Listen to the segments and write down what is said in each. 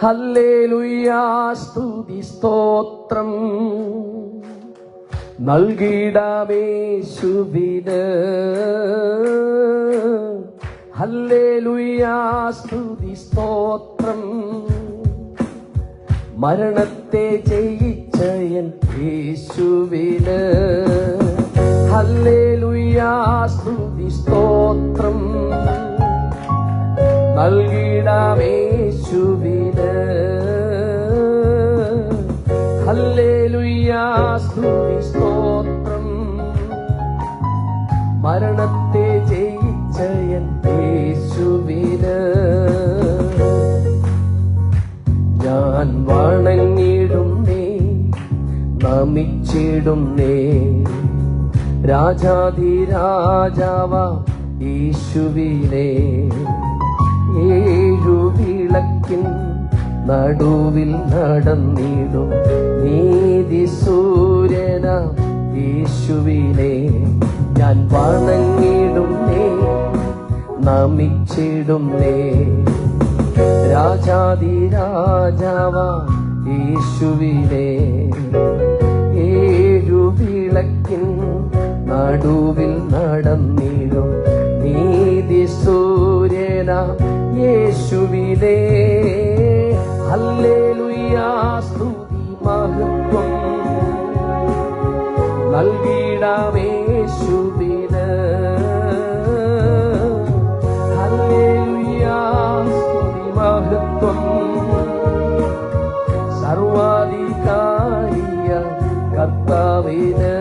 ഹല്ലേലൂയാ സ്തുതി സ്തോത്രം നൽകിടാമേശുവിന്. ഹല്ലേലൂയാ സ്തുതി സ്തോത്രം മരണത്തെ ജയിച്ച എൻ യേശുവിന്. ഹല്ലേലൂയാ സ്തുതി സ്തോത്രം നൽകിടാമേശുവിന്. ഹല്ലേലൂയാ സ്തുതി സ്തോത്രം മരണത്തെ ജയിച്ച എൻ യേശുവിന്. ഞാൻ വണങ്ങിടുന്നേ നമിച്ചിടുന്നേ രാജാധിരാജാവ യേശുവിനെ. ഏഴുവിളക്കിൻ നടുവിൽ നടന്നിടും നീതി സൂര്യന യേശുവിനെ. ഞാൻ വണങ്ങിടുന്നേ നമിച്ചിടുന്നേ രാജാധിരാജാവ യേശുവിനെ. ഏഴുവിളക്കിൻ നടുവിൽ നടന്നിടും നീതി സൂര്യന യേശുവിനെ. ഹല്ലേലൂയാ സ്തുതി മഹത്വം നൽകിടാമേശുവിന്. ഹല്ലേലൂയാ സ്തുതി മഹത്വം സർവാധികാരിയ കർത്താവിന്.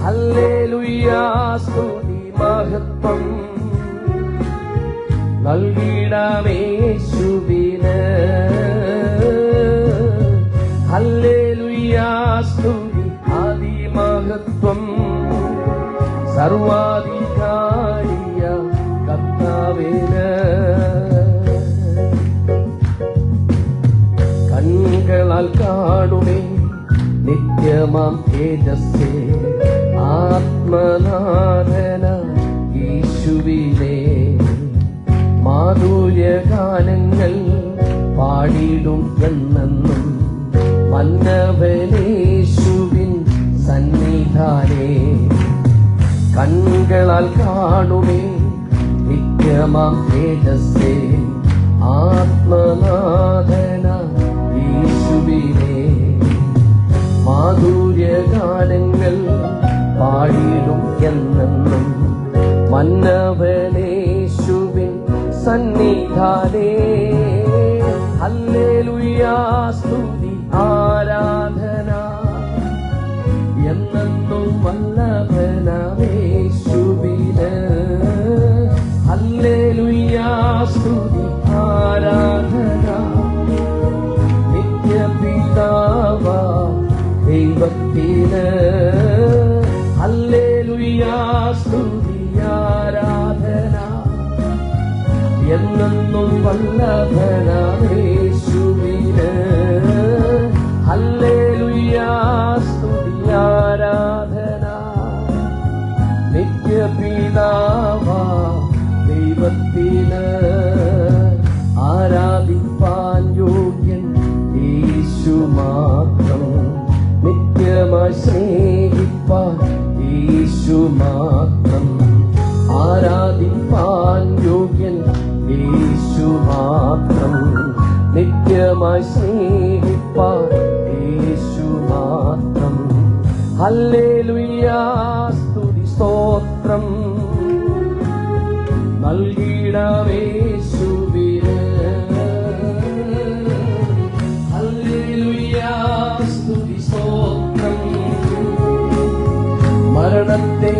ഹല്ലേലൂയാ സ്തുതി മഹത്വം നൽകിടാമേശുവിന്. ഹല്ലേലൂയാ സ്തുതി അതിമഹത്വം സർവാധികാരിയ കർത്താവിന്. കണ്ണുകളാൽ കാണുമേ നിത്യമാം തേജസ്സേ ആത്മനാഥന യേശുവിനെ. മാധുര്യഗാനങ്ങൾ പാടിടും എന്നെന്നും മന്നവനേശുവിൻ സന്നിധാനേ. കണ്ണുകളാൽ കാണുമേ നിത്യമാം തേജസ്സേ ആത്മനാഥന യേശുവിനെ. മാധുര്യഗാനങ്ങൾ പാടിടും എന്നെന്നും മന്നവനേശുവിൻ സന്നിധാനേ. ഹല്ലേലൂയാ സ്തുതി ആരാധന എന്നെന്നും വല്ലഭനമേശുവിന്. ഹല്ലേലൂയാ സ്തുതി ആരാധന നിത്യപിതാവ ദൈവത്തിന്. ഹല്ലേലൂയാ സ്തുതി ആരാധന എന്നെന്നും വല്ലഭനമേശുവിന്. ഹല്ലേലൂയാ സ്തുതി ആരാധന നിത്യപിതാവ ദൈവത്തിന്. ആരാധിപ്പാൻ യോഗ്യൻ യേശു മാത്രം. നിത്യമായി സ്നേഹിപ്പാൻ യേശു മാത്രം. ആരാധിപ്പാൻ യോഗ്യൻ യേശു മാത്രം. നിത്യമായി സ്നേഹിപ്പാൻ യേശു മാത്രം. ഹല്ലേലൂയാ സ്തുതി സ്തോത്രം നൽകിടാമേശുവിന്. ഹല്ലേലൂയാ സ്തുതി സ്തോത്രം മരണത്തെ